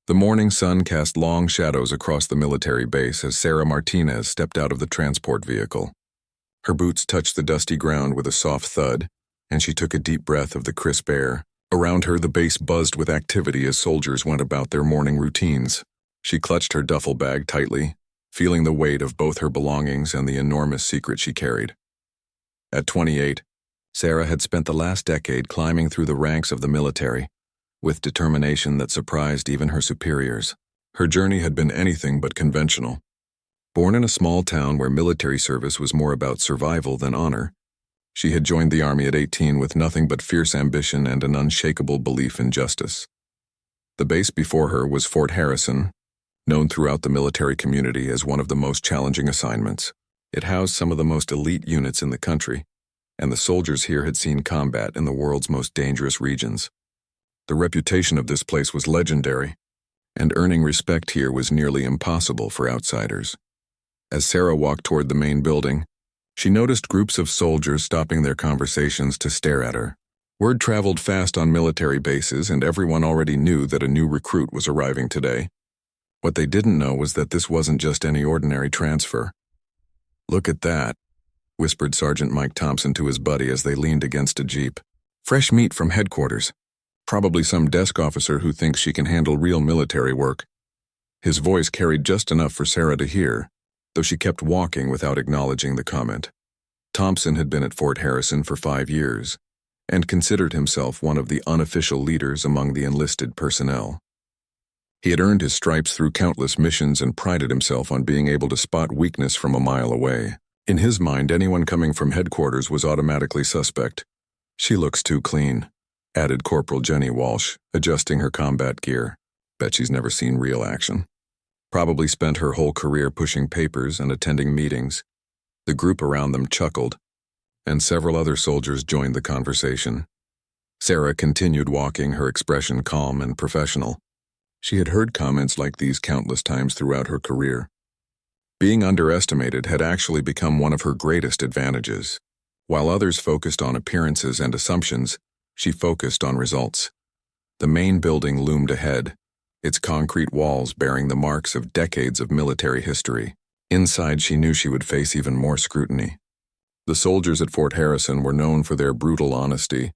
The morning sun cast long shadows across the military base as Sarah Martinez stepped out of the transport vehicle. Her boots touched the dusty ground with a soft thud, and she took a deep breath of the crisp air. Around her, the base buzzed with activity as soldiers went about their morning routines. She clutched her duffel bag tightly, feeling the weight of both her belongings and the enormous secret she carried. At 28, Sarah had spent the last decade climbing through the ranks of the military, with determination that surprised even her superiors. Her journey had been anything but conventional. Born in a small town where military service was more about survival than honor, she had joined the army at 18 with nothing but fierce ambition and an unshakable belief in justice. The base before her was Fort Harrison, known throughout the military community as one of the most challenging assignments. It housed some of the most elite units in the country, and the soldiers here had seen combat in the world's most dangerous regions. The reputation of this place was legendary, and earning respect here was nearly impossible for outsiders. As Sarah walked toward the main building, she noticed groups of soldiers stopping their conversations to stare at her. Word traveled fast on military bases, and everyone already knew that a new recruit was arriving today. What they didn't know was that this wasn't just any ordinary transfer. "Look at that," whispered Sergeant Mike Thompson to his buddy as they leaned against a jeep. "Fresh meat from headquarters. Probably some desk officer who thinks she can handle real military work." His voice carried just enough for Sarah to hear, though she kept walking without acknowledging the comment. Thompson had been at Fort Harrison for 5 years, and considered himself one of the unofficial leaders among the enlisted personnel. He had earned his stripes through countless missions and prided himself on being able to spot weakness from a mile away. In his mind, anyone coming from headquarters was automatically suspect. "She looks too clean," added Corporal Jenny Walsh, adjusting her combat gear. "Bet she's never seen real action. Probably spent her whole career pushing papers and attending meetings." The group around them chuckled, and several other soldiers joined the conversation. Sarah continued walking, her expression calm and professional. She had heard comments like these countless times throughout her career. Being underestimated had actually become one of her greatest advantages. While others focused on appearances and assumptions, she focused on results. The main building loomed ahead, its concrete walls bearing the marks of decades of military history. Inside, she knew she would face even more scrutiny. The soldiers at Fort Harrison were known for their brutal honesty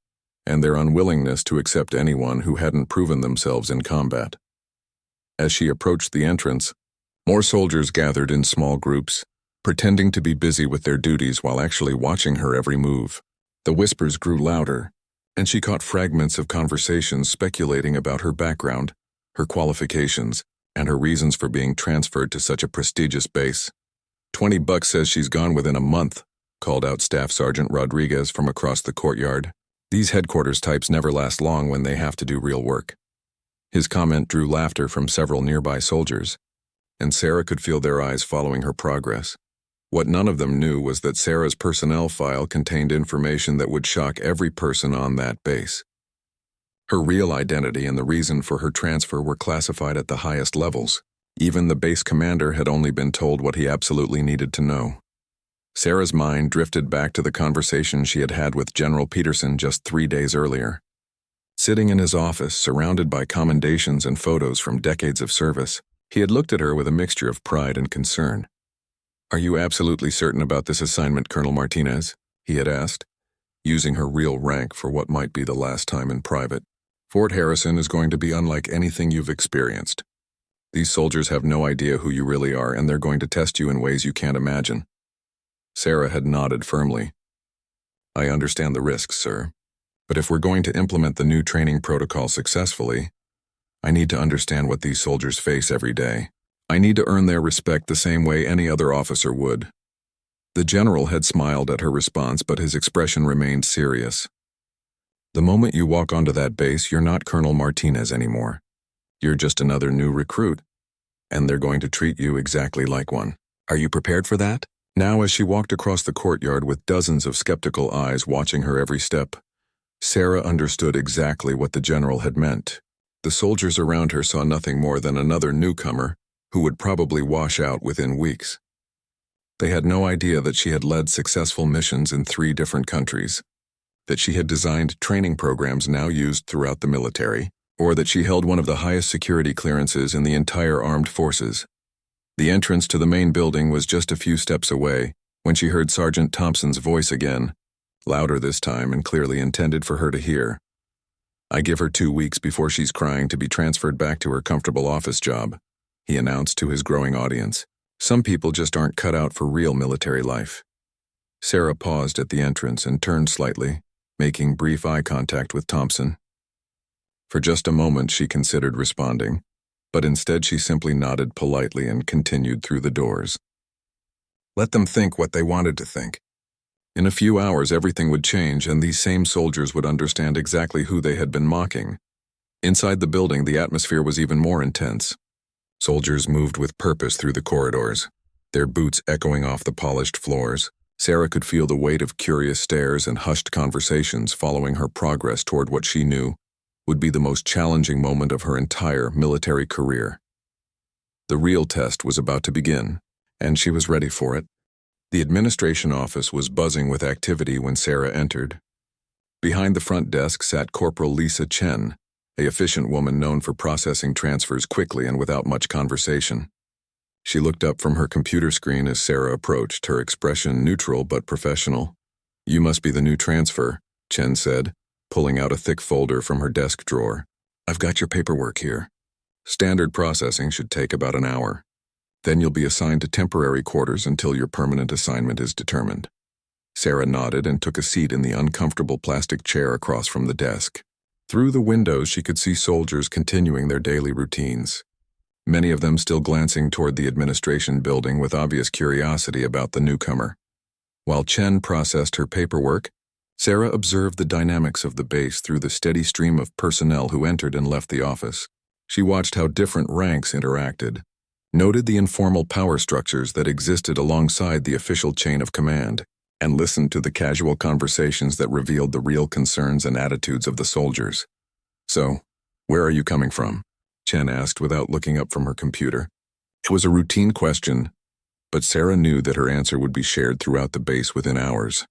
and their unwillingness to accept anyone who hadn't proven themselves in combat. As she approached the entrance, more soldiers gathered in small groups, pretending to be busy with their duties while actually watching her every move. The whispers grew louder, and she caught fragments of conversations speculating about her background, her qualifications, and her reasons for being transferred to such a prestigious base. $20 says she's gone within a month," called out Staff Sergeant Rodriguez from across the courtyard. "These headquarters types never last long when they have to do real work." His comment drew laughter from several nearby soldiers, and Sarah could feel their eyes following her progress. What none of them knew was that Sarah's personnel file contained information that would shock every person on that base. Her real identity and the reason for her transfer were classified at the highest levels. Even the base commander had only been told what he absolutely needed to know. Sarah's mind drifted back to the conversation she had had with General Peterson just 3 days earlier. Sitting in his office, surrounded by commendations and photos from decades of service, he had looked at her with a mixture of pride and concern. "Are you absolutely certain about this assignment, Colonel Martinez?" he had asked, using her real rank for what might be the last time in private. "Fort Harrison is going to be unlike anything you've experienced. These soldiers have no idea who you really are, and they're going to test you in ways you can't imagine." Sarah had nodded firmly. "I understand the risks, sir. But if we're going to implement the new training protocol successfully, I need to understand what these soldiers face every day. I need to earn their respect the same way any other officer would." The general had smiled at her response, but his expression remained serious. "The moment you walk onto that base, you're not Colonel Martinez anymore. You're just another new recruit, and they're going to treat you exactly like one. Are you prepared for that?" Now, as she walked across the courtyard with dozens of skeptical eyes watching her every step, Sarah understood exactly what the general had meant. The soldiers around her saw nothing more than another newcomer who would probably wash out within weeks. They had no idea that she had led successful missions in 3 different countries, that she had designed training programs now used throughout the military, or that she held one of the highest security clearances in the entire armed forces. The entrance to the main building was just a few steps away when she heard Sergeant Thompson's voice again, louder this time and clearly intended for her to hear. "I give her 2 weeks before she's crying to be transferred back to her comfortable office job," he announced to his growing audience. "Some people just aren't cut out for real military life." Sarah paused at the entrance and turned slightly, making brief eye contact with Thompson. For just a moment she considered responding, but instead she simply nodded politely and continued through the doors. Let them think what they wanted to think. In a few hours everything would change and these same soldiers would understand exactly who they had been mocking. Inside the building the atmosphere was even more intense. Soldiers moved with purpose through the corridors, their boots echoing off the polished floors. Sarah could feel the weight of curious stares and hushed conversations following her progress toward what she knew would be the most challenging moment of her entire military career. The real test was about to begin, and she was ready for it. The administration office was buzzing with activity when Sarah entered. Behind the front desk sat Corporal Lisa Chen, an efficient woman known for processing transfers quickly and without much conversation. She looked up from her computer screen as Sarah approached, her expression neutral but professional. "You must be the new transfer," Chen said, pulling out a thick folder from her desk drawer. "I've got your paperwork here. Standard processing should take about an hour. Then you'll be assigned to temporary quarters until your permanent assignment is determined." Sarah nodded and took a seat in the uncomfortable plastic chair across from the desk. Through the windows she could see soldiers continuing their daily routines, many of them still glancing toward the administration building with obvious curiosity about the newcomer. While Chen processed her paperwork, Sarah observed the dynamics of the base through the steady stream of personnel who entered and left the office. She watched how different ranks interacted, noted the informal power structures that existed alongside the official chain of command, and listened to the casual conversations that revealed the real concerns and attitudes of the soldiers. "So, where are you coming from?" Chen asked without looking up from her computer. It was a routine question, but Sarah knew that her answer would be shared throughout the base within hours.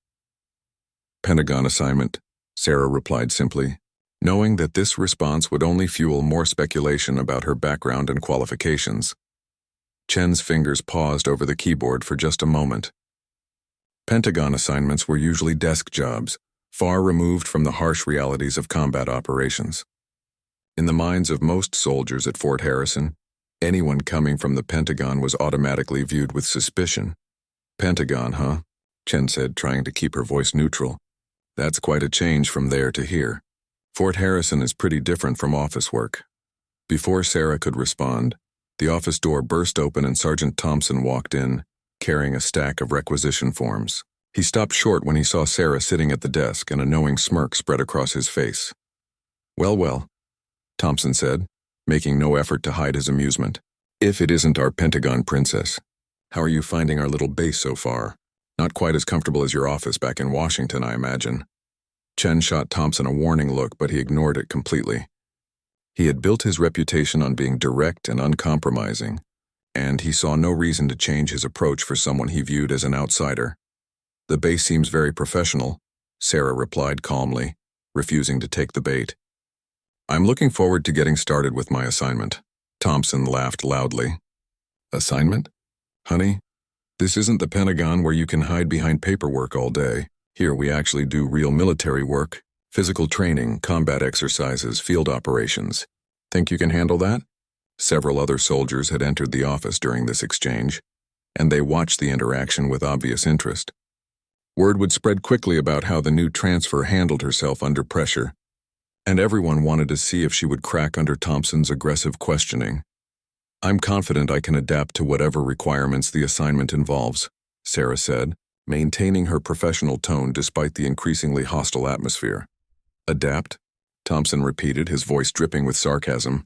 "Pentagon assignment," Sarah replied simply, knowing that this response would only fuel more speculation about her background and qualifications. Chen's fingers paused over the keyboard for just a moment. Pentagon assignments were usually desk jobs, far removed from the harsh realities of combat operations. In the minds of most soldiers at Fort Harrison, anyone coming from the Pentagon was automatically viewed with suspicion. "Pentagon, huh?" Chen said, trying to keep her voice neutral. "That's quite a change from there to here. Fort Harrison is pretty different from office work." Before Sarah could respond, the office door burst open and Sergeant Thompson walked in, carrying a stack of requisition forms. He stopped short when he saw Sarah sitting at the desk and a knowing smirk spread across his face. Well, Thompson said, making no effort to hide his amusement. "If it isn't our Pentagon princess. How are you finding our little base so far? Not quite as comfortable as your office back in Washington, I imagine." Chen shot Thompson a warning look, but he ignored it completely. He had built his reputation on being direct and uncompromising, and he saw no reason to change his approach for someone he viewed as an outsider. "The base seems very professional," Sarah replied calmly, refusing to take the bait. "I'm looking forward to getting started with my assignment." Thompson laughed loudly. "Assignment? Honey, this isn't the Pentagon where you can hide behind paperwork all day. Here we actually do real military work, physical training, combat exercises, field operations. Think you can handle that?" Several other soldiers had entered the office during this exchange, and they watched the interaction with obvious interest. Word would spread quickly about how the new transfer handled herself under pressure, and everyone wanted to see if she would crack under Thompson's aggressive questioning. "I'm confident I can adapt to whatever requirements the assignment involves," Sarah said, maintaining her professional tone despite the increasingly hostile atmosphere. "Adapt?" Thompson repeated, his voice dripping with sarcasm.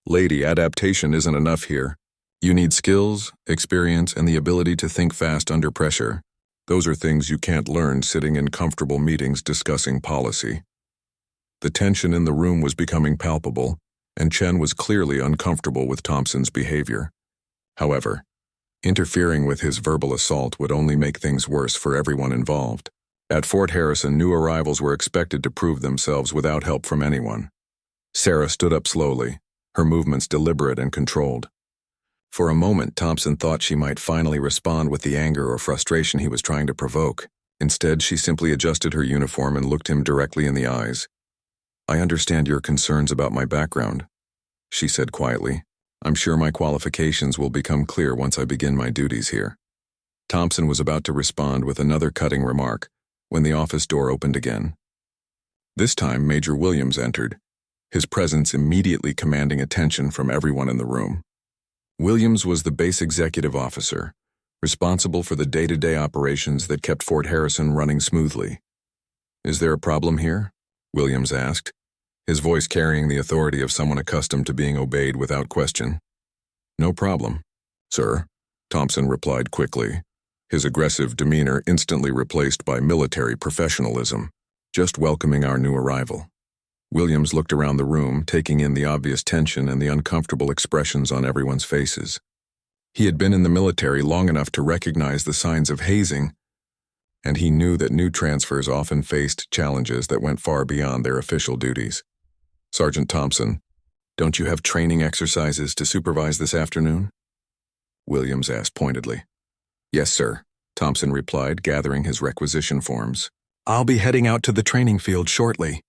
"Lady, adaptation isn't enough here. You need skills, experience, and the ability to think fast under pressure. Those are things you can't learn sitting in comfortable meetings discussing policy." The tension in the room was becoming palpable, and Chen was clearly uncomfortable with Thompson's behavior. However, interfering with his verbal assault would only make things worse for everyone involved. At Fort Harrison, new arrivals were expected to prove themselves without help from anyone. Sarah stood up slowly, her movements deliberate and controlled. For a moment, Thompson thought she might finally respond with the anger or frustration he was trying to provoke. Instead, she simply adjusted her uniform and looked him directly in the eyes. "I understand your concerns about my background," she said quietly. "I'm sure my qualifications will become clear once I begin my duties here." Thompson was about to respond with another cutting remark when the office door opened again. This time, Major Williams entered, his presence immediately commanding attention from everyone in the room. Williams was the base executive officer, responsible for the day-to-day operations that kept Fort Harrison running smoothly. "Is there a problem here?" Williams asked, his voice carrying the authority of someone accustomed to being obeyed without question. "No problem, sir," Thompson replied quickly, his aggressive demeanor instantly replaced by military professionalism, "just welcoming our new arrival." Williams looked around the room, taking in the obvious tension and the uncomfortable expressions on everyone's faces. He had been in the military long enough to recognize the signs of hazing, and he knew that new transfers often faced challenges that went far beyond their official duties. "Sergeant Thompson, don't you have training exercises to supervise this afternoon?" Williams asked pointedly. "Yes, sir," Thompson replied, gathering his requisition forms. "I'll be heading out to the training field shortly."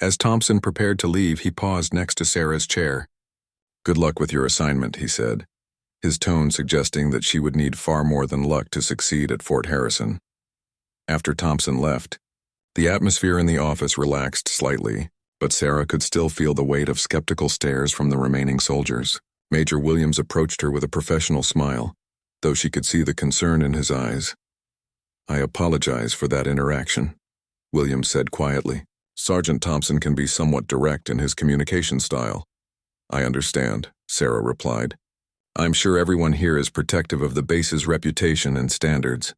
As Thompson prepared to leave, he paused next to Sarah's chair. "Good luck with your assignment," he said, his tone suggesting that she would need far more than luck to succeed at Fort Harrison. After Thompson left, the atmosphere in the office relaxed slightly, but Sarah could still feel the weight of skeptical stares from the remaining soldiers. Major Williams approached her with a professional smile, though she could see the concern in his eyes. "I apologize for that interaction," Williams said quietly. "Sergeant Thompson can be somewhat direct in his communication style." "I understand," Sarah replied. "I'm sure everyone here is protective of the base's reputation and standards."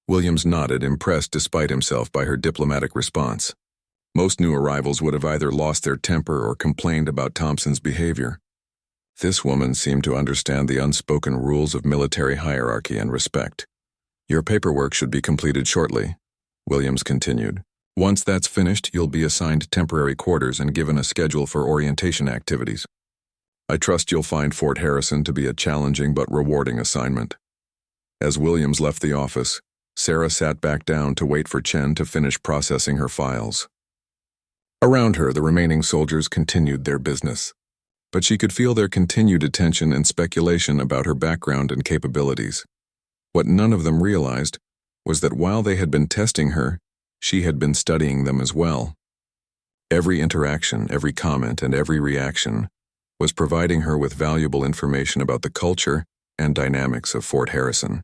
Williams nodded, impressed despite himself by her diplomatic response. Most new arrivals would have either lost their temper or complained about Thompson's behavior. This woman seemed to understand the unspoken rules of military hierarchy and respect. "Your paperwork should be completed shortly," Williams continued. "Once that's finished, you'll be assigned temporary quarters and given a schedule for orientation activities. I trust you'll find Fort Harrison to be a challenging but rewarding assignment." As Williams left the office, Sarah sat back down to wait for Chen to finish processing her files. Around her, the remaining soldiers continued their business, but she could feel their continued attention and speculation about her background and capabilities. What none of them realized was that while they had been testing her, she had been studying them as well. Every interaction, every comment, and every reaction was providing her with valuable information about the culture and dynamics of Fort Harrison.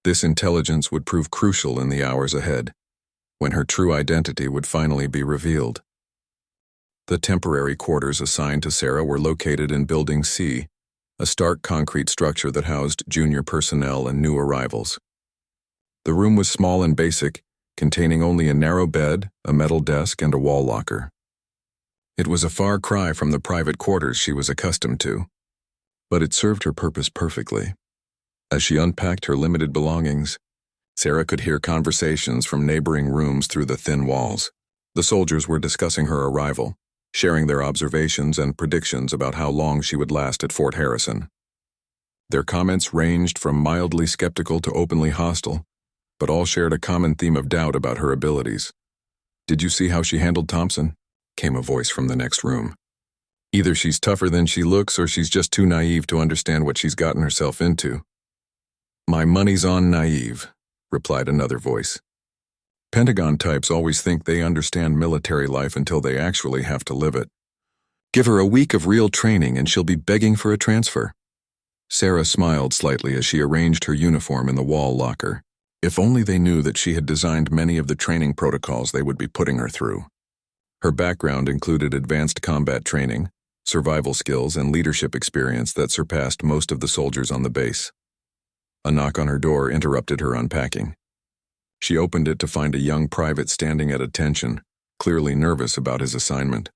This intelligence would prove crucial in the hours ahead, when her true identity would finally be revealed. The temporary quarters assigned to Sarah were located in Building C, a stark concrete structure that housed junior personnel and new arrivals. The room was small and basic, containing only a narrow bed, a metal desk, and a wall locker. It was a far cry from the private quarters she was accustomed to, but it served her purpose perfectly. As she unpacked her limited belongings, Sarah could hear conversations from neighboring rooms through the thin walls. The soldiers were discussing her arrival, sharing their observations and predictions about how long she would last at Fort Harrison. Their comments ranged from mildly skeptical to openly hostile, but all shared a common theme of doubt about her abilities. "Did you see how she handled Thompson?" came a voice from the next room. "Either she's tougher than she looks or she's just too naive to understand what she's gotten herself into." "My money's on naive," replied another voice. Pentagon types always think they understand military life until they actually have to live it. "Give her a week of real training and she'll be begging for a transfer." Sarah smiled slightly as she arranged her uniform in the wall locker. If only they knew that she had designed many of the training protocols they would be putting her through. Her background included advanced combat training, survival skills, and leadership experience that surpassed most of the soldiers on the base. A knock on her door interrupted her unpacking. She opened it to find a young private standing at attention, clearly nervous about his assignment.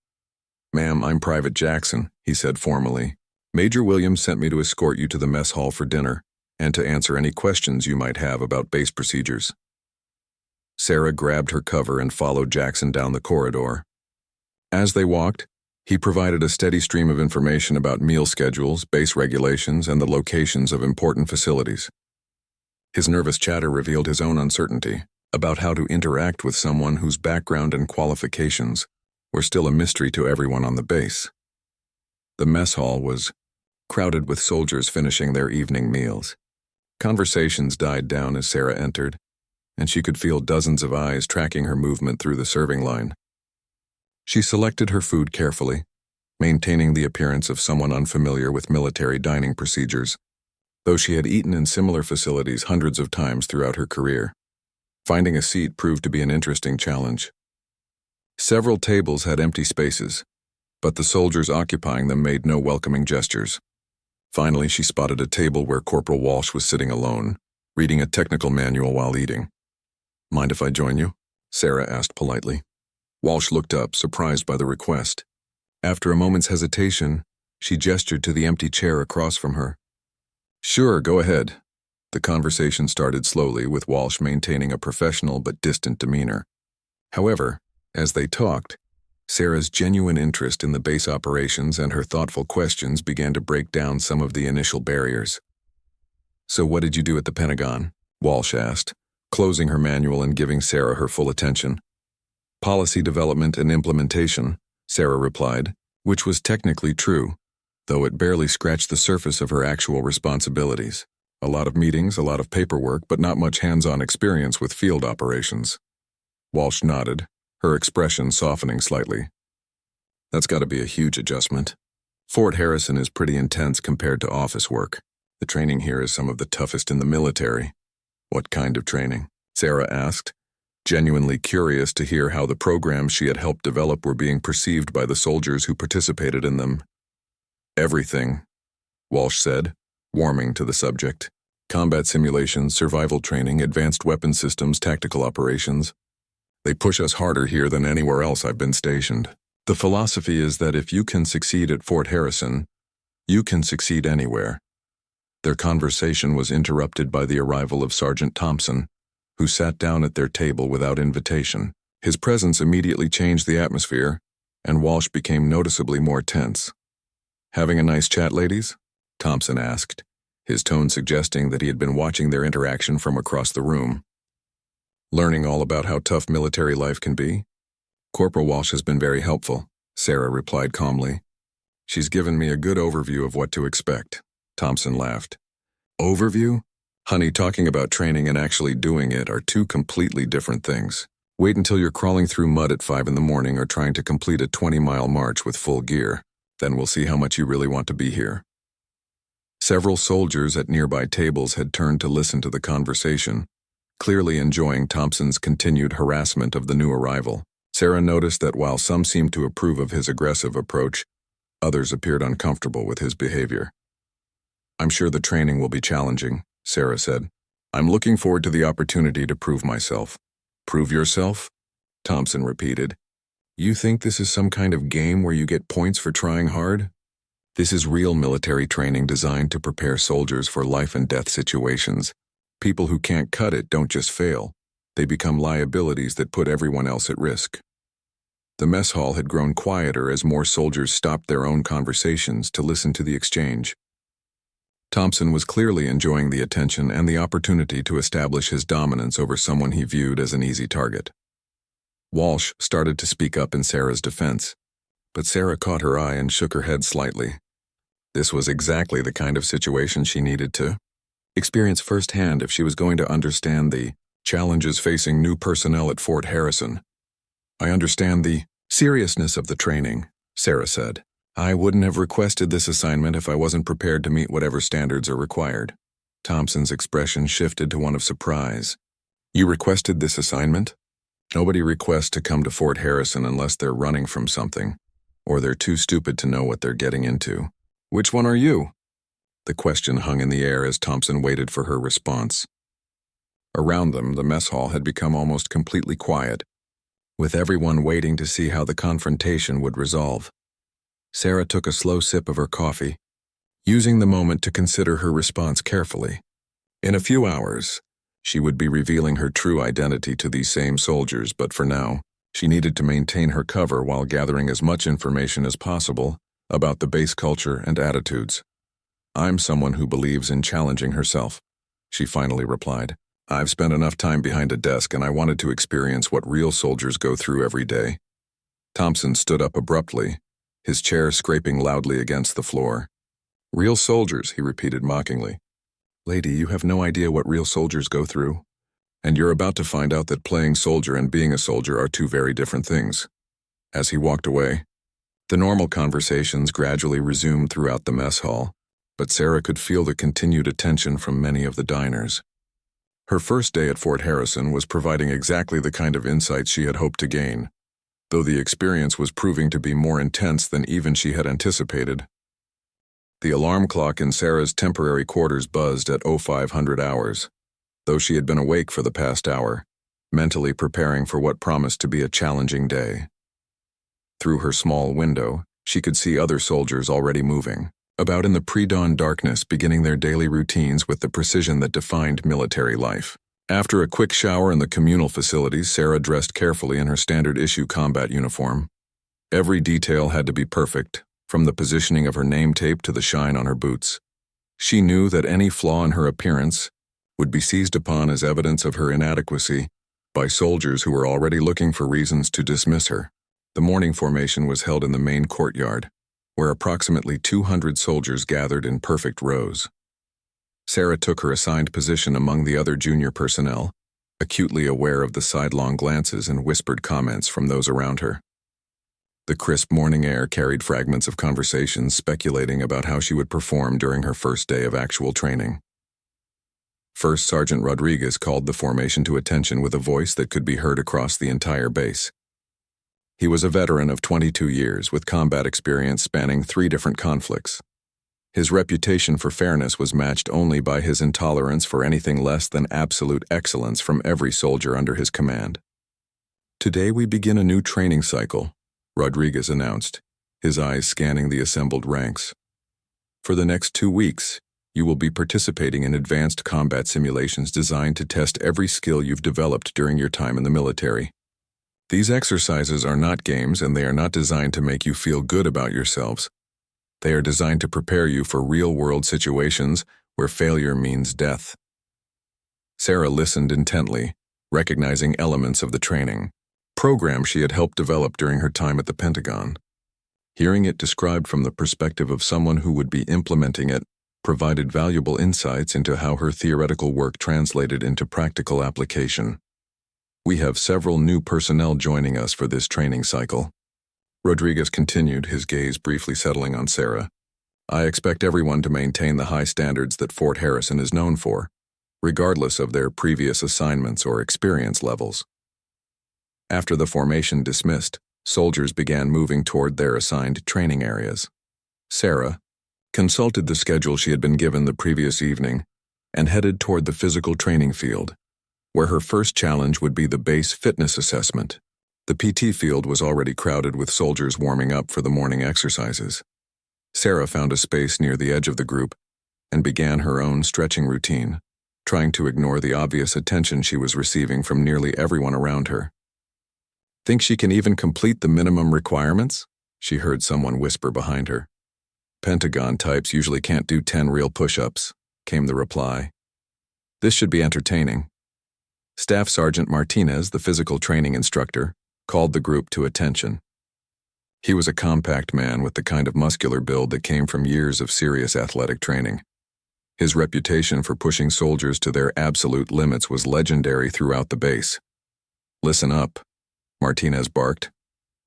"Ma'am, I'm Private Jackson," he said formally. "Major Williams sent me to escort you to the mess hall for dinner and to answer any questions you might have about base procedures." Sarah grabbed her cover and followed Jackson down the corridor. As they walked, He provided a steady stream of information about meal schedules, base regulations, and the locations of important facilities. His nervous chatter revealed his own uncertainty about how to interact with someone whose background and qualifications were still a mystery to everyone on the base. The mess hall was crowded with soldiers finishing their evening meals. Conversations died down as Sarah entered, and she could feel dozens of eyes tracking her movement through the serving line. She selected her food carefully, maintaining the appearance of someone unfamiliar with military dining procedures, though she had eaten in similar facilities hundreds of times throughout her career. Finding a seat proved to be an interesting challenge. Several tables had empty spaces, but the soldiers occupying them made no welcoming gestures. Finally, she spotted a table where Corporal Walsh was sitting alone, reading a technical manual while eating. "Mind if I join you?" Sarah asked politely. Walsh looked up, surprised by the request. After a moment's hesitation, she gestured to the empty chair across from her. "Sure, go ahead." The conversation started slowly, with Walsh maintaining a professional but distant demeanor. However, as they talked, Sarah's genuine interest in the base operations and her thoughtful questions began to break down some of the initial barriers. "So what did you do at the Pentagon?" Walsh asked, closing her manual and giving Sarah her full attention. "Policy development and implementation," Sarah replied, which was technically true, though it barely scratched the surface of her actual responsibilities. A lot of meetings, a lot of paperwork, but not much hands-on experience with field operations. Walsh nodded, her expression softening slightly. "That's got to be a huge adjustment. Fort Harrison is pretty intense compared to office work. The training here is some of the toughest in the military." "What kind of training?" Sarah asked, genuinely curious to hear how the programs she had helped develop were being perceived by the soldiers who participated in them. "Everything," Walsh said, warming to the subject. "Combat simulations, survival training, advanced weapon systems, tactical operations. They push us harder here than anywhere else I've been stationed. The philosophy is that if you can succeed at Fort Harrison, you can succeed anywhere." Their conversation was interrupted by the arrival of Sergeant Thompson, who sat down at their table without invitation. His presence immediately changed the atmosphere, and Walsh became noticeably more tense. "Having a nice chat, ladies?" Thompson asked, his tone suggesting that he had been watching their interaction from across the room. "Learning all about how tough military life can be? Corporal Walsh has been very helpful," Sarah replied calmly. "She's given me a good overview of what to expect." Thompson laughed. "Overview? Honey, talking about training and actually doing it are two completely different things. Wait until you're crawling through mud at 5 in the morning or trying to complete a 20-mile march with full gear. Then we'll see how much you really want to be here." Several soldiers at nearby tables had turned to listen to the conversation, clearly enjoying Thompson's continued harassment of the new arrival. Sarah noticed that while some seemed to approve of his aggressive approach, others appeared uncomfortable with his behavior. "I'm sure the training will be challenging," Sarah said. "I'm looking forward to the opportunity to prove myself." "Prove yourself?" Thompson repeated. "You think this is some kind of game where you get points for trying hard? This is real military training designed to prepare soldiers for life-and-death situations. People who can't cut it don't just fail. They become liabilities that put everyone else at risk." The mess hall had grown quieter as more soldiers stopped their own conversations to listen to the exchange. Thompson was clearly enjoying the attention and the opportunity to establish his dominance over someone he viewed as an easy target. Walsh started to speak up in Sarah's defense, but Sarah caught her eye and shook her head slightly. This was exactly the kind of situation she needed to experience firsthand if she was going to understand the challenges facing new personnel at Fort Harrison. "I understand the seriousness of the training," Sarah said. "I wouldn't have requested this assignment if I wasn't prepared to meet whatever standards are required." Thompson's expression shifted to one of surprise. "You requested this assignment?" Nobody requests to come to Fort Harrison unless they're running from something, or they're too stupid to know what they're getting into. "Which one are you?" The question hung in the air as Thompson waited for her response. Around them, the mess hall had become almost completely quiet, with everyone waiting to see how the confrontation would resolve. Sarah took a slow sip of her coffee, using the moment to consider her response carefully. In a few hours, she would be revealing her true identity to these same soldiers, but for now, She needed to maintain her cover while gathering as much information as possible about the base culture and attitudes. "I'm someone who believes in challenging herself," she finally replied. "I've spent enough time behind a desk and I wanted to experience what real soldiers go through every day." Thompson stood up abruptly, his chair scraping loudly against the floor. "Real soldiers," he repeated mockingly. "Lady, you have no idea what real soldiers go through. And you're about to find out that playing soldier and being a soldier are two very different things." As he walked away, the normal conversations gradually resumed throughout the mess hall, but Sarah could feel the continued attention from many of the diners. Her first day at Fort Harrison was providing exactly the kind of insights she had hoped to gain, though the experience was proving to be more intense than even she had anticipated. The alarm clock in Sarah's temporary quarters buzzed at 0500 hours, though she had been awake for the past hour, mentally preparing for what promised to be a challenging day. Through her small window, she could see other soldiers already moving about in the pre-dawn darkness, beginning their daily routines with the precision that defined military life. After a quick shower in the communal facilities, Sarah dressed carefully in her standard-issue combat uniform. Every detail had to be perfect, from the positioning of her name tape to the shine on her boots. She knew that any flaw in her appearance would be seized upon as evidence of her inadequacy by soldiers who were already looking for reasons to dismiss her. The morning formation was held in the main courtyard, where approximately 200 soldiers gathered in perfect rows. Sarah took her assigned position among the other junior personnel, acutely aware of the sidelong glances and whispered comments from those around her. The crisp morning air carried fragments of conversations speculating about how she would perform during her first day of actual training. First Sergeant Rodriguez called the formation to attention with a voice that could be heard across the entire base. He was a veteran of 22 years with combat experience spanning 3 different conflicts. His reputation for fairness was matched only by his intolerance for anything less than absolute excellence from every soldier under his command. "Today we begin a new training cycle," Rodriguez announced, his eyes scanning the assembled ranks. "For the next 2 weeks, you will be participating in advanced combat simulations designed to test every skill you've developed during your time in the military. These exercises are not games, and they are not designed to make you feel good about yourselves. They are designed to prepare you for real-world situations where failure means death." Sarah listened intently, recognizing elements of the training program she had helped develop during her time at the Pentagon. Hearing it described from the perspective of someone who would be implementing it provided valuable insights into how her theoretical work translated into practical application. "We have several new personnel joining us for this training cycle," Rodriguez continued, his gaze briefly settling on Sarah. "I expect everyone to maintain the high standards that Fort Harrison is known for, regardless of their previous assignments or experience levels." After the formation dismissed, soldiers began moving toward their assigned training areas. Sarah consulted the schedule she had been given the previous evening and headed toward the physical training field, where her first challenge would be the base fitness assessment. The PT field was already crowded with soldiers warming up for the morning exercises. Sarah found a space near the edge of the group and began her own stretching routine, trying to ignore the obvious attention she was receiving from nearly everyone around her. "Think she can even complete the minimum requirements?" she heard someone whisper behind her. "Pentagon types usually can't do 10 real push-ups," came the reply. "This should be entertaining." Staff Sergeant Martinez, the physical training instructor, called the group to attention. He was a compact man with the kind of muscular build that came from years of serious athletic training. His reputation for pushing soldiers to their absolute limits was legendary throughout the base. "Listen up," Martinez barked.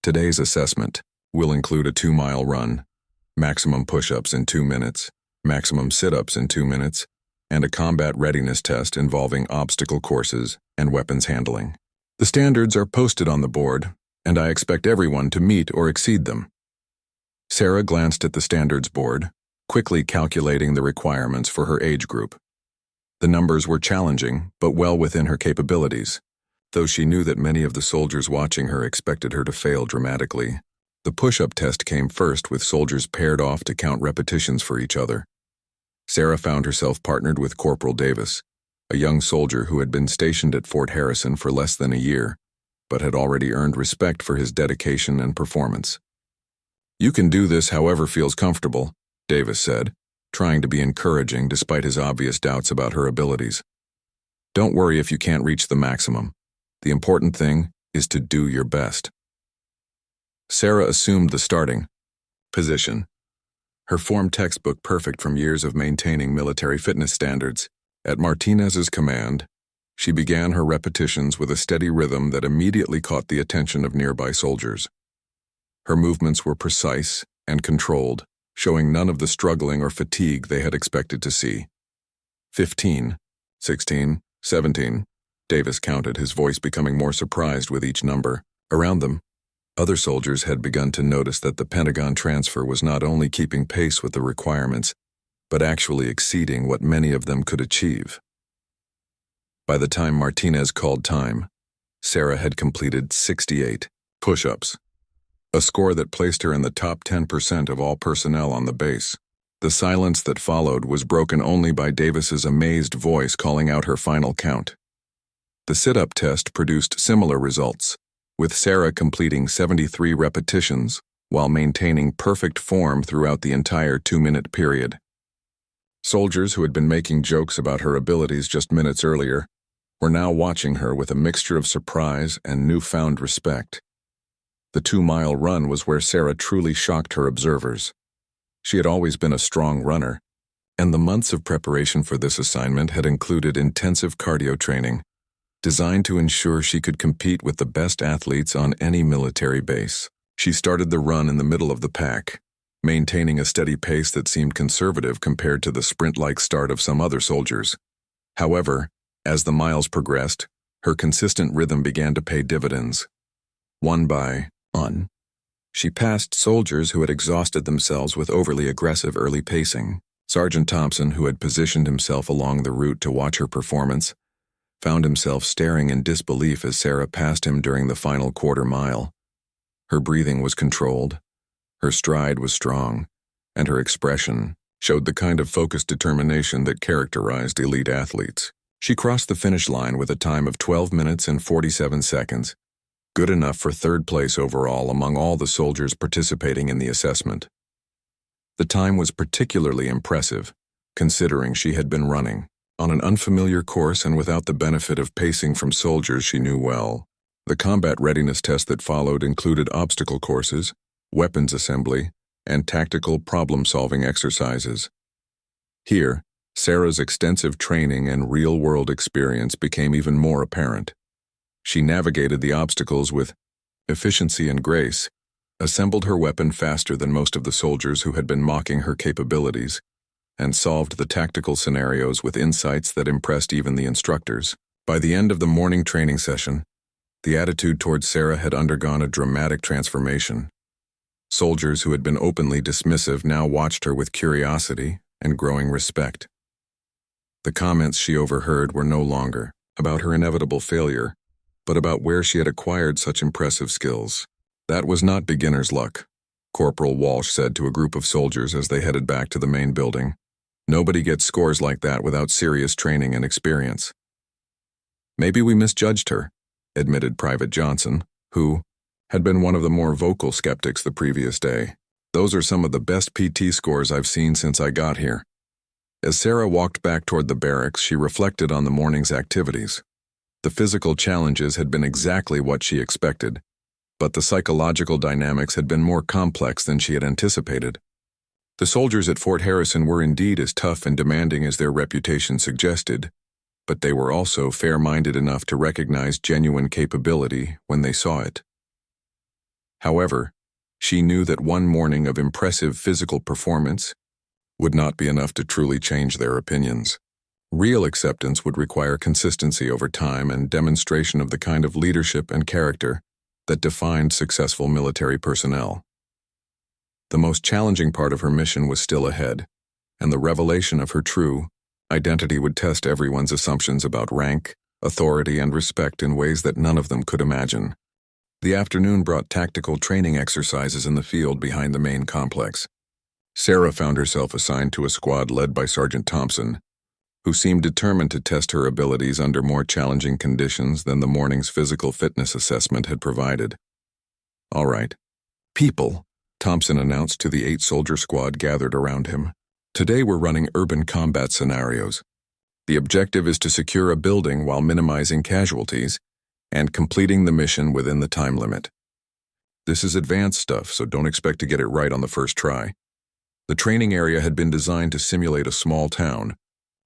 "Today's assessment will include a 2-mile run, maximum push-ups in 2 minutes, maximum sit-ups in 2 minutes, and a combat readiness test involving obstacle courses and weapons handling. The standards are posted on the board, and I expect everyone to meet or exceed them." Sarah glanced at the standards board, quickly calculating the requirements for her age group. The numbers were challenging, but well within her capabilities, though she knew that many of the soldiers watching her expected her to fail dramatically. The push-up test came first, with soldiers paired off to count repetitions for each other. Sarah found herself partnered with Corporal Davis, a young soldier who had been stationed at Fort Harrison for less than a year. but had already earned respect for his dedication and performance. "You can do this however feels comfortable," Davis said, trying to be encouraging despite his obvious doubts about her abilities. "Don't worry if you can't reach the maximum. The important thing is to do your best." Sarah assumed the starting position, her form textbook perfect from years of maintaining military fitness standards. At Martinez's command, she began her repetitions with a steady rhythm that immediately caught the attention of nearby soldiers. Her movements were precise and controlled, showing none of the struggling or fatigue they had expected to see. 15, 16, 17, Davis counted, his voice becoming more surprised with each number. Around them, other soldiers had begun to notice that the Pentagon transfer was not only keeping pace with the requirements, but actually exceeding what many of them could achieve. By the time Martinez called time, Sarah had completed 68 push-ups, a score that placed her in the top 10% of all personnel on the base. The silence that followed was broken only by Davis's amazed voice calling out her final count. The sit-up test produced similar results, with Sarah completing 73 repetitions while maintaining perfect form throughout the entire 2-minute period. Soldiers who had been making jokes about her abilities just minutes earlier were now watching her with a mixture of surprise and newfound respect. The 2-mile run was where Sarah truly shocked her observers. She had always been a strong runner, and the months of preparation for this assignment had included intensive cardio training, designed to ensure she could compete with the best athletes on any military base. She started the run in the middle of the pack, maintaining a steady pace that seemed conservative compared to the sprint-like start of some other soldiers. However, as the miles progressed, her consistent rhythm began to pay dividends. One by one, she passed soldiers who had exhausted themselves with overly aggressive early pacing. Sergeant Thompson, who had positioned himself along the route to watch her performance, found himself staring in disbelief as Sarah passed him during the final quarter mile. Her breathing was controlled, her stride was strong, and her expression showed the kind of focused determination that characterized elite athletes. She crossed the finish line with a time of 12 minutes and 47 seconds, good enough for third place overall among all the soldiers participating in the assessment. The time was particularly impressive, considering she had been running on an unfamiliar course and without the benefit of pacing from soldiers she knew well. The combat readiness test that followed included obstacle courses, weapons assembly, and tactical problem-solving exercises. Here, Sarah's extensive training and real-world experience became even more apparent. She navigated the obstacles with efficiency and grace, assembled her weapon faster than most of the soldiers who had been mocking her capabilities, and solved the tactical scenarios with insights that impressed even the instructors. By the end of the morning training session, the attitude towards Sarah had undergone a dramatic transformation. Soldiers who had been openly dismissive now watched her with curiosity and growing respect. The comments she overheard were no longer about her inevitable failure, but about where she had acquired such impressive skills. "That was not beginner's luck," Corporal Walsh said to a group of soldiers as they headed back to the main building. "Nobody gets scores like that without serious training and experience." "Maybe we misjudged her," admitted Private Johnson, who had been one of the more vocal skeptics the previous day. "Those are some of the best PT scores I've seen since I got here." As Sarah walked back toward the barracks, she reflected on the morning's activities. The physical challenges had been exactly what she expected, but the psychological dynamics had been more complex than she had anticipated. The soldiers at Fort Harrison were indeed as tough and demanding as their reputation suggested, but they were also fair-minded enough to recognize genuine capability when they saw it. However, she knew that one morning of impressive physical performance would not be enough to truly change their opinions. Real acceptance would require consistency over time and demonstration of the kind of leadership and character that defined successful military personnel. The most challenging part of her mission was still ahead, and the revelation of her true identity would test everyone's assumptions about rank, authority, and respect in ways that none of them could imagine. The afternoon brought tactical training exercises in the field behind the main complex. Sarah found herself assigned to a squad led by Sergeant Thompson, who seemed determined to test her abilities under more challenging conditions than the morning's physical fitness assessment had provided. "All right. People," Thompson announced to the 8-soldier squad gathered around him. "Today we're running urban combat scenarios. The objective is to secure a building while minimizing casualties and completing the mission within the time limit. This is advanced stuff, so don't expect to get it right on the first try." The training area had been designed to simulate a small town,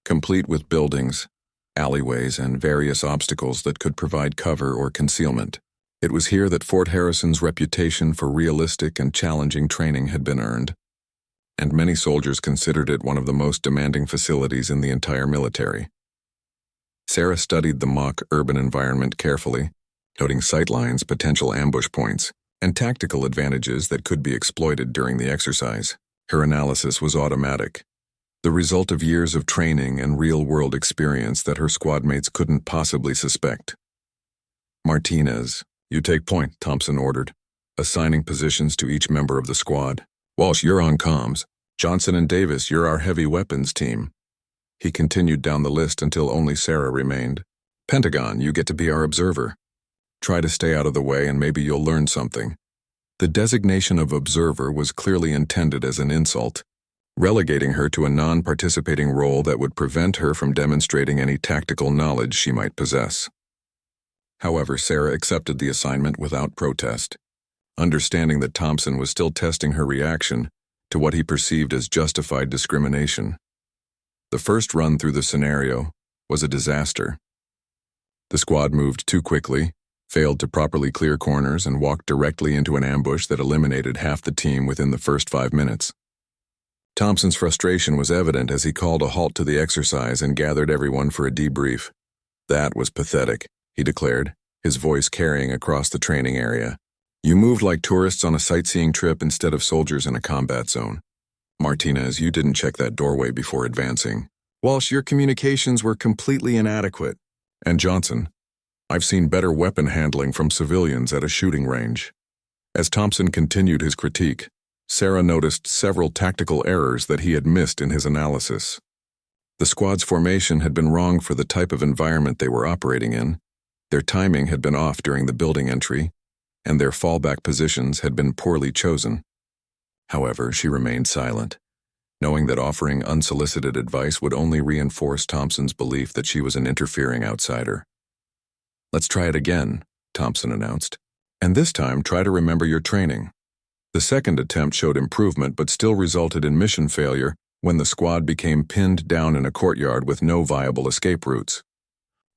complete with buildings, alleyways, and various obstacles that could provide cover or concealment. It was here that Fort Harrison's reputation for realistic and challenging training had been earned, and many soldiers considered it one of the most demanding facilities in the entire military. Sarah studied the mock urban environment carefully, noting sightlines, potential ambush points, and tactical advantages that could be exploited during the exercise. Her analysis was automatic, the result of years of training and real-world experience that her squadmates couldn't possibly suspect. "Martinez, you take point," Thompson ordered, assigning positions to each member of the squad. "Walsh, you're on comms. Johnson and Davis, you're our heavy weapons team." He continued down the list until only Sarah remained. "Pentagon, you get to be our observer. Try to stay out of the way and maybe you'll learn something." The designation of observer was clearly intended as an insult, relegating her to a non-participating role that would prevent her from demonstrating any tactical knowledge she might possess. However, Sarah accepted the assignment without protest, understanding that Thompson was still testing her reaction to what he perceived as justified discrimination. The first run through the scenario was a disaster. The squad moved too quickly, failed to properly clear corners, and walked directly into an ambush that eliminated half the team within the first 5 minutes. Thompson's frustration was evident as he called a halt to the exercise and gathered everyone for a debrief. "That was pathetic," he declared, his voice carrying across the training area. "You moved like tourists on a sightseeing trip instead of soldiers in a combat zone. Martinez, you didn't check that doorway before advancing. Walsh, your communications were completely inadequate. And Johnson, I've seen better weapon handling from civilians at a shooting range." As Thompson continued his critique, Sarah noticed several tactical errors that he had missed in his analysis. The squad's formation had been wrong for the type of environment they were operating in, their timing had been off during the building entry, and their fallback positions had been poorly chosen. However, she remained silent, knowing that offering unsolicited advice would only reinforce Thompson's belief that she was an interfering outsider. "Let's try it again," Thompson announced, "and this time try to remember your training." The second attempt showed improvement but still resulted in mission failure when the squad became pinned down in a courtyard with no viable escape routes.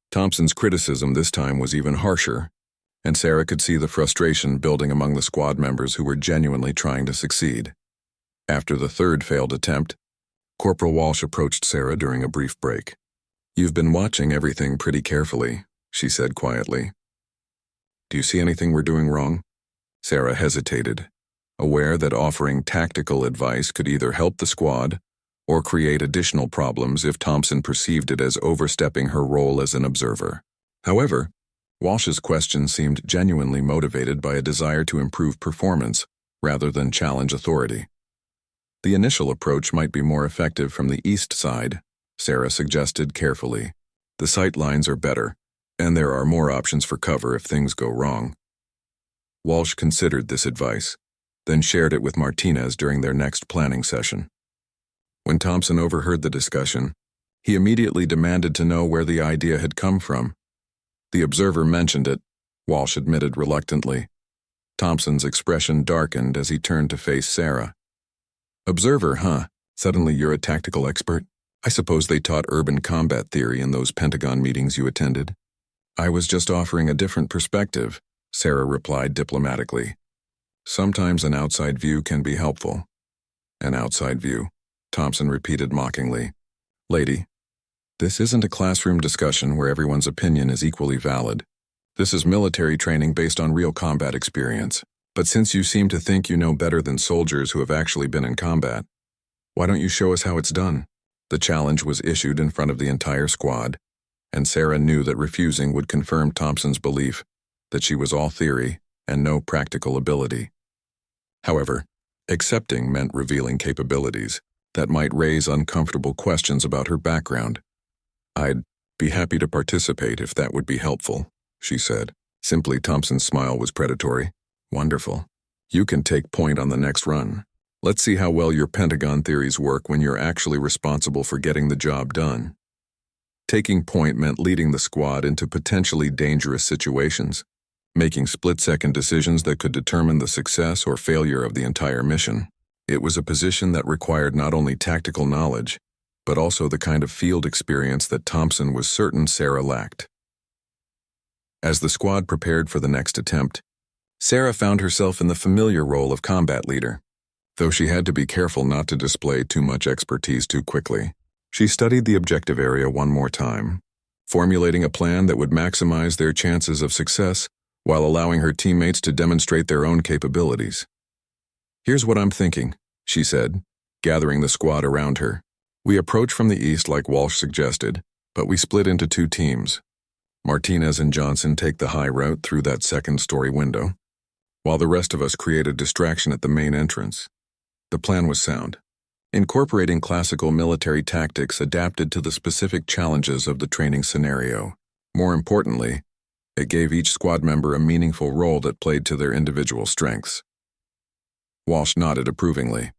Thompson's criticism this time was even harsher, and Sarah could see the frustration building among the squad members who were genuinely trying to succeed. After the third failed attempt, Corporal Walsh approached Sarah during a brief break. "You've been watching everything pretty carefully," she said quietly. "Do you see anything we're doing wrong?" Sarah hesitated, aware that offering tactical advice could either help the squad or create additional problems if Thompson perceived it as overstepping her role as an observer. However, Walsh's question seemed genuinely motivated by a desire to improve performance rather than challenge authority. The initial approach might be more effective from the east side, Sarah suggested carefully. "The sight lines are better, and there are more options for cover if things go wrong." Walsh considered this advice, then shared it with Martinez during their next planning session. When Thompson overheard the discussion, he immediately demanded to know where the idea had come from. The observer mentioned it, Walsh admitted reluctantly. Thompson's expression darkened as he turned to face Sarah. "Observer, huh? Suddenly you're a tactical expert? I suppose they taught urban combat theory in those Pentagon meetings you attended." "I was just offering a different perspective," Sarah replied diplomatically. "Sometimes an outside view can be helpful." "An outside view," Thompson repeated mockingly. "Lady, this isn't a classroom discussion where everyone's opinion is equally valid. This is military training based on real combat experience. But since you seem to think you know better than soldiers who have actually been in combat, why don't you show us how it's done?" The challenge was issued in front of the entire squad, and Sarah knew that refusing would confirm Thompson's belief that she was all theory and no practical ability. However, accepting meant revealing capabilities that might raise uncomfortable questions about her background. I'd be happy to participate if that would be helpful, she said. Simply Thompson's smile was predatory. Wonderful. You can take point on the next run. Let's see how well your Pentagon theories work when you're actually responsible for getting the job done. Taking point meant leading the squad into potentially dangerous situations, making split-second decisions that could determine the success or failure of the entire mission. It was a position that required not only tactical knowledge, but also the kind of field experience that Thompson was certain Sarah lacked. As the squad prepared for the next attempt, Sarah found herself in the familiar role of combat leader. Though she had to be careful not to display too much expertise too quickly, she studied the objective area one more time, formulating a plan that would maximize their chances of success while allowing her teammates to demonstrate their own capabilities. Here's what I'm thinking, she said, gathering the squad around her. We approach from the east like Walsh suggested, but we split into two teams. Martinez and Johnson take the high route through that second-story window, while the rest of us create a distraction at the main entrance. The plan was sound, incorporating classical military tactics adapted to the specific challenges of the training scenario. More importantly, it gave each squad member a meaningful role that played to their individual strengths. Walsh nodded approvingly.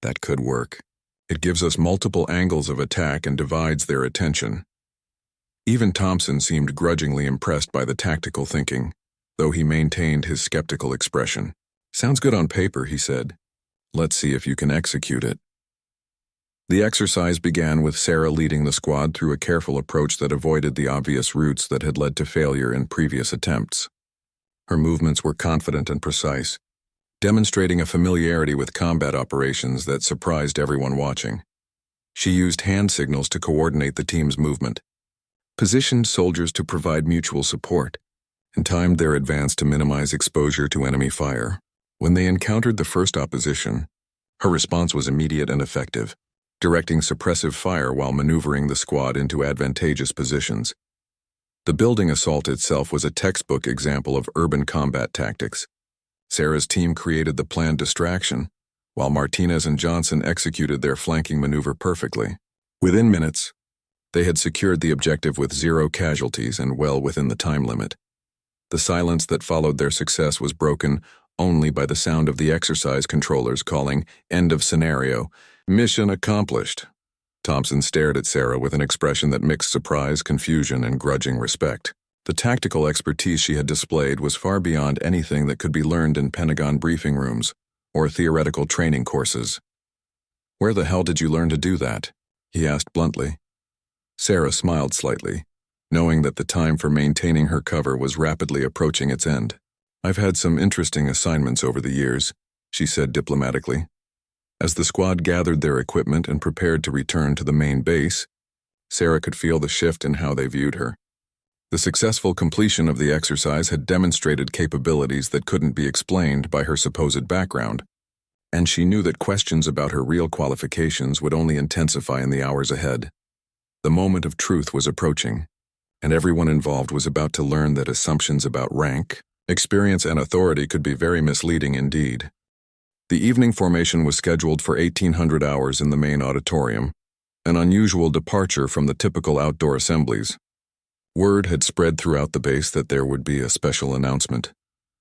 That could work. It gives us multiple angles of attack and divides their attention. Even Thompson seemed grudgingly impressed by the tactical thinking, though he maintained his skeptical expression. Sounds good on paper, he said. Let's see if you can execute it. The exercise began with Sarah leading the squad through a careful approach that avoided the obvious routes that had led to failure in previous attempts. Her movements were confident and precise, demonstrating a familiarity with combat operations that surprised everyone watching. She used hand signals to coordinate the team's movement, positioned soldiers to provide mutual support, and timed their advance to minimize exposure to enemy fire. When they encountered the first opposition, her response was immediate and effective, directing suppressive fire while maneuvering the squad into advantageous positions. The building assault itself was a textbook example of urban combat tactics. Sarah's team created the planned distraction, while Martinez and Johnson executed their flanking maneuver perfectly. Within minutes, they had secured the objective with 0 casualties and well within the time limit. The silence that followed their success was broken only by the sound of the exercise controllers calling "End of scenario, mission accomplished." Thompson stared at Sarah with an expression that mixed surprise, confusion, and grudging respect. The tactical expertise she had displayed was far beyond anything that could be learned in Pentagon briefing rooms or theoretical training courses. "Where the hell did you learn to do that?" he asked bluntly. Sarah smiled slightly, knowing that the time for maintaining her cover was rapidly approaching its end. "I've had some interesting assignments over the years," she said diplomatically. As the squad gathered their equipment and prepared to return to the main base, Sarah could feel the shift in how they viewed her. The successful completion of the exercise had demonstrated capabilities that couldn't be explained by her supposed background, and she knew that questions about her real qualifications would only intensify in the hours ahead. The moment of truth was approaching, and everyone involved was about to learn that assumptions about rank, experience, and authority could be very misleading indeed. The evening formation was scheduled for 1800 hours in the main auditorium, an unusual departure from the typical outdoor assemblies. Word had spread throughout the base that there would be a special announcement,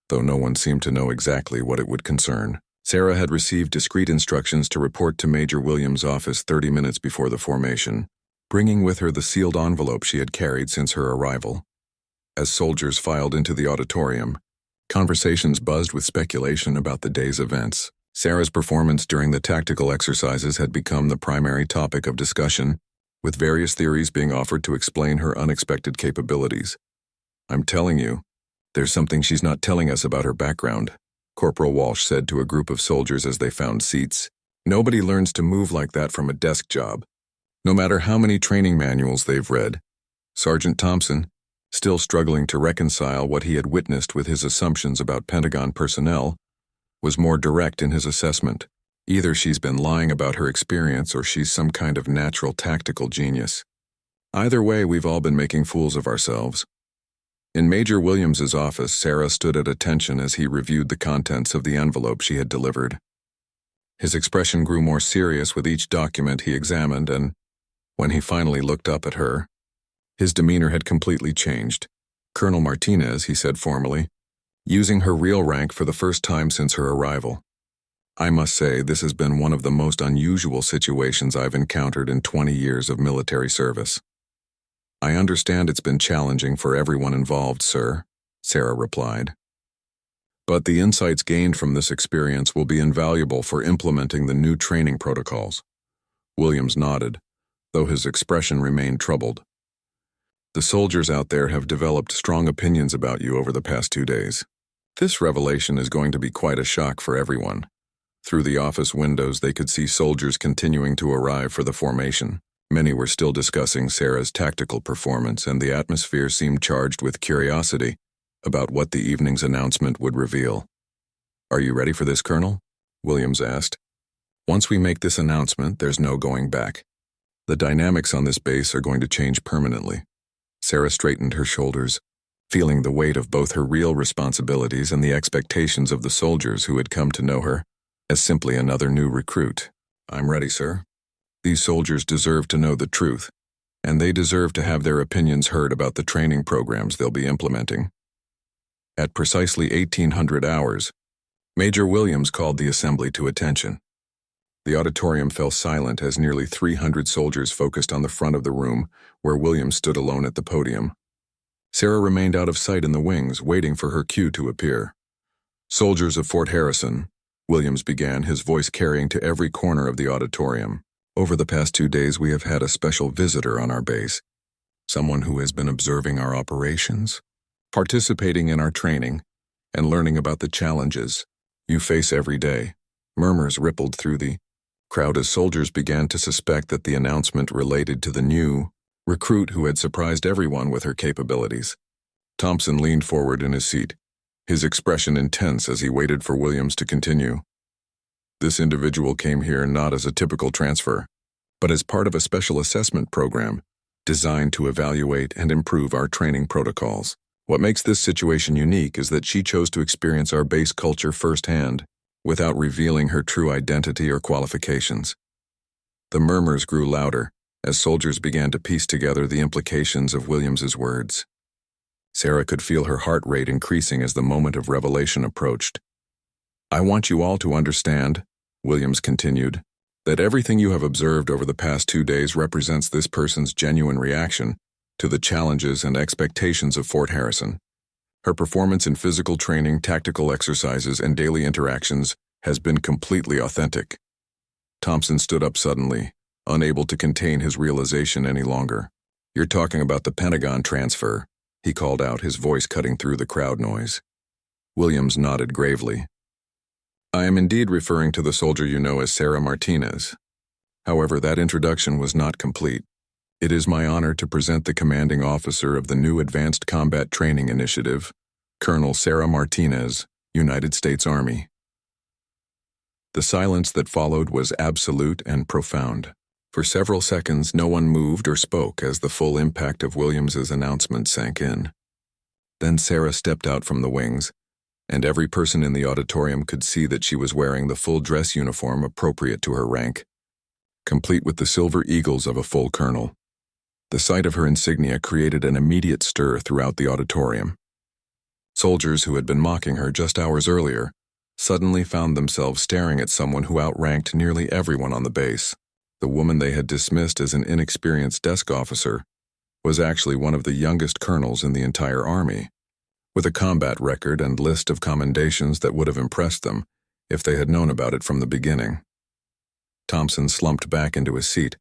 though no one seemed to know exactly what it would concern. Sarah had received discreet instructions to report to Major Williams' office 30 minutes before the formation, bringing with her the sealed envelope she had carried since her arrival. As soldiers filed into the auditorium, conversations buzzed with speculation about the day's events. Sarah's performance during the tactical exercises had become the primary topic of discussion, with various theories being offered to explain her unexpected capabilities. "I'm telling you, there's something she's not telling us about her background," Corporal Walsh said to a group of soldiers as they found seats. "Nobody learns to move like that from a desk job, no matter how many training manuals they've read." Sergeant Thompson, still struggling to reconcile what he had witnessed with his assumptions about Pentagon personnel, was more direct in his assessment. Either she's been lying about her experience or she's some kind of natural tactical genius. Either way, we've all been making fools of ourselves. In Major Williams's office, Sarah stood at attention as he reviewed the contents of the envelope she had delivered. His expression grew more serious with each document he examined, and When he finally looked up at her, his demeanor had completely changed. "Colonel Martinez," he said formally, using her real rank for the first time since her arrival. "I must say this has been one of the most unusual situations I've encountered in 20 years of military service." "I understand it's been challenging for everyone involved, sir," Sarah replied. "But the insights gained from this experience will be invaluable for implementing the new training protocols." Williams nodded, though his expression remained troubled. "The soldiers out there have developed strong opinions about you over the past 2 days. This revelation is going to be quite a shock for everyone." Through the office windows, they could see soldiers continuing to arrive for the formation. Many were still discussing Sarah's tactical performance, and the atmosphere seemed charged with curiosity about what the evening's announcement would reveal. "Are you ready for this, Colonel?" Williams asked. "Once we make this announcement, there's no going back. The dynamics on this base are going to change permanently." Sarah straightened her shoulders, feeling the weight of both her real responsibilities and the expectations of the soldiers who had come to know her as simply another new recruit. "I'm ready, sir. These soldiers deserve to know the truth, and they deserve to have their opinions heard about the training programs they'll be implementing." At precisely 1800 hours, Major Williams called the assembly to attention. The auditorium fell silent as nearly 300 soldiers focused on the front of the room, where Williams stood alone at the podium. Sarah remained out of sight in the wings, waiting for her cue to appear. "Soldiers of Fort Harrison," Williams began, his voice carrying to every corner of the auditorium. "Over the past 2 days, we have had a special visitor on our base. Someone who has been observing our operations, participating in our training, and learning about the challenges you face every day." Murmurs rippled through the crowd as soldiers began to suspect that the announcement related to the new recruit who had surprised everyone with her capabilities. Thompson leaned forward in his seat, his expression intense as he waited for Williams to continue. "This individual came here not as a typical transfer, but as part of a special assessment program designed to evaluate and improve our training protocols. What makes this situation unique is that she chose to experience our base culture firsthand, without revealing her true identity or qualifications." The murmurs grew louder as soldiers began to piece together the implications of Williams's words. Sarah could feel her heart rate increasing as the moment of revelation approached. "I want you all to understand," Williams continued, "that everything you have observed over the past 2 days represents this person's genuine reaction to the challenges and expectations of Fort Harrison. Her performance in physical training, tactical exercises, and daily interactions has been completely authentic." Thompson stood up suddenly, unable to contain his realization any longer. "You're talking about the Pentagon transfer," he called out, his voice cutting through the crowd noise. Williams nodded gravely. "I am indeed referring to the soldier you know as Sarah Martinez. However, that introduction was not complete. It is my honor to present the commanding officer of the new Advanced Combat Training Initiative, Colonel Sarah Martinez, United States Army." The silence that followed was absolute and profound. For several seconds, no one moved or spoke as the full impact of Williams's announcement sank in. Then Sarah stepped out from the wings, and every person in the auditorium could see that she was wearing the full dress uniform appropriate to her rank, complete with the silver eagles of a full colonel. The sight of her insignia created an immediate stir throughout the auditorium. Soldiers who had been mocking her just hours earlier suddenly found themselves staring at someone who outranked nearly everyone on the base. The woman they had dismissed as an inexperienced desk officer was actually one of the youngest colonels in the entire army, with a combat record and list of commendations that would have impressed them if they had known about it from the beginning. Thompson slumped back into his seat,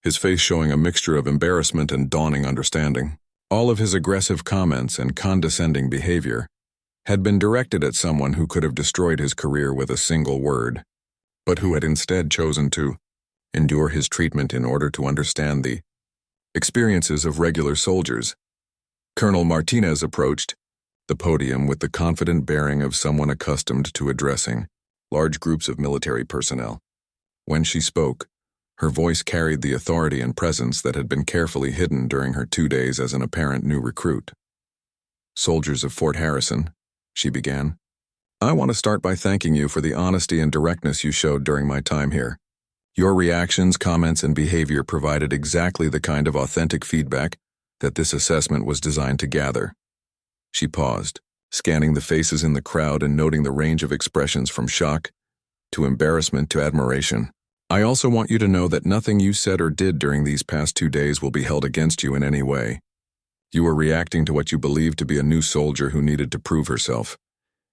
his face showing a mixture of embarrassment and dawning understanding. All of his aggressive comments and condescending behavior had been directed at someone who could have destroyed his career with a single word, but who had instead chosen to endure his treatment in order to understand the experiences of regular soldiers. Colonel Martinez approached the podium with the confident bearing of someone accustomed to addressing large groups of military personnel. When she spoke, her voice carried the authority and presence that had been carefully hidden during her 2 days as an apparent new recruit. "Soldiers of Fort Harrison," she began, "I want to start by thanking you for the honesty and directness you showed during my time here. Your reactions, comments, and behavior provided exactly the kind of authentic feedback that this assessment was designed to gather. She paused, scanning the faces in the crowd and noting the range of expressions from shock to embarrassment to admiration. I also want you to know that nothing you said or did during these past 2 days will be held against you in any way. You were reacting to what you believed to be a new soldier who needed to prove herself,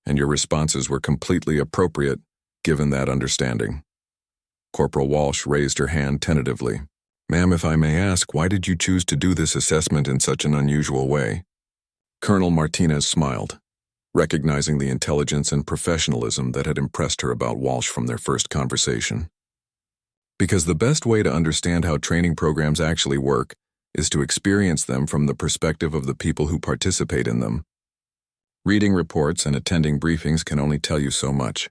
and your responses were completely appropriate given that understanding. Corporal Walsh raised her hand tentatively. Ma'am, if I may ask, why did you choose to do this assessment in such an unusual way? Colonel Martinez smiled, recognizing the intelligence and professionalism that had impressed her about Walsh from their first conversation. Because the best way to understand how training programs actually work is to experience them from the perspective of the people who participate in them. Reading reports and attending briefings can only tell you so much.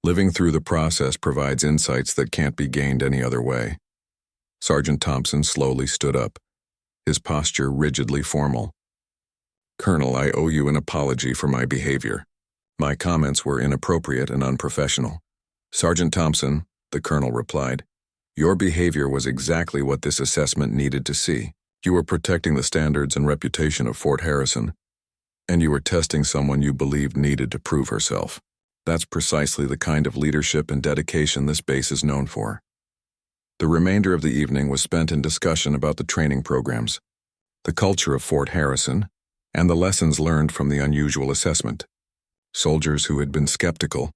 Living through the process provides insights that can't be gained any other way. Sergeant Thompson slowly stood up, his posture rigidly formal. Colonel, I owe you an apology for my behavior. My comments were inappropriate and unprofessional. Sergeant Thompson, the colonel replied, your behavior was exactly what this assessment needed to see. You were protecting the standards and reputation of Fort Harrison, and you were testing someone you believed needed to prove herself. That's precisely the kind of leadership and dedication this base is known for. The remainder of the evening was spent in discussion about the training programs, the culture of Fort Harrison, and the lessons learned from the unusual assessment. Soldiers who had been skeptical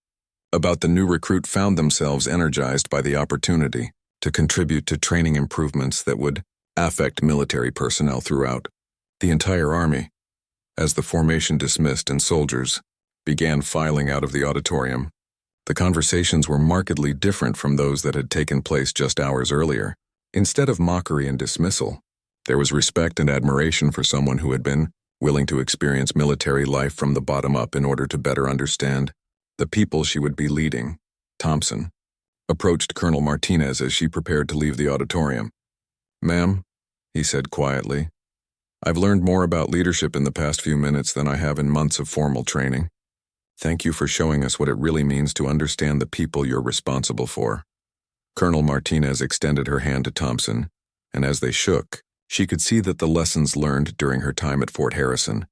about the new recruit found themselves energized by the opportunity to contribute to training improvements that would affect military personnel throughout the entire Army. As the formation dismissed and soldiers began filing out of the auditorium, the conversations were markedly different from those that had taken place just hours earlier. Instead of mockery and dismissal, there was respect and admiration for someone who had been willing to experience military life from the bottom up in order to better understand the people she would be leading. Thompson approached Colonel Martinez as she prepared to leave the auditorium. Ma'am, he said quietly, I've learned more about leadership in the past few minutes than I have in months of formal training. Thank you for showing us what it really means to understand the people you're responsible for. Colonel Martinez extended her hand to Thompson, and as they shook, she could see that the lessons learned during her time at Fort Harrison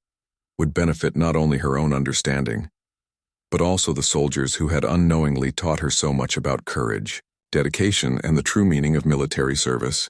would benefit not only her own understanding, but also the soldiers who had unknowingly taught her so much about courage, dedication, and the true meaning of military service.